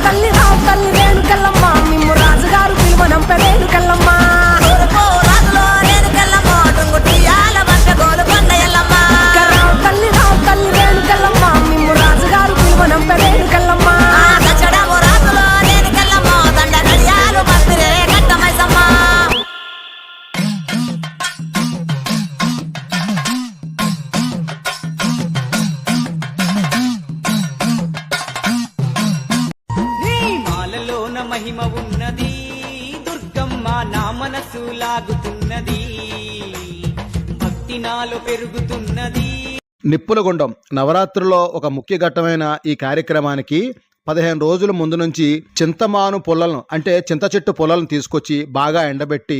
తల్లి రేణుకెళ్ళమ్మ మిమ్ము రాజుగారు పిలువనంపే రేణుకెళ్ళమ్మ తల్లి రేణుకెళ్ళమ్మ మిమ్ము రాజుగారు పిలువనంపే రేణుకెళ్ళమ్మ మహిమ ఉన్నది దుర్గమ్మ నా మనసు లాగుతున్నది భక్తి నాలో పెరుగుతున్నది. నిప్పులగుండం నవరాత్రుల్లో ఒక ముఖ్య ఘట్టమైన ఈ కార్యక్రమానికి 15 రోజుల ముందు నుంచి చింతమాను పొల్లలను అంటే చింత చెట్టు పొలాలను తీసుకొచ్చి బాగా ఎండబెట్టి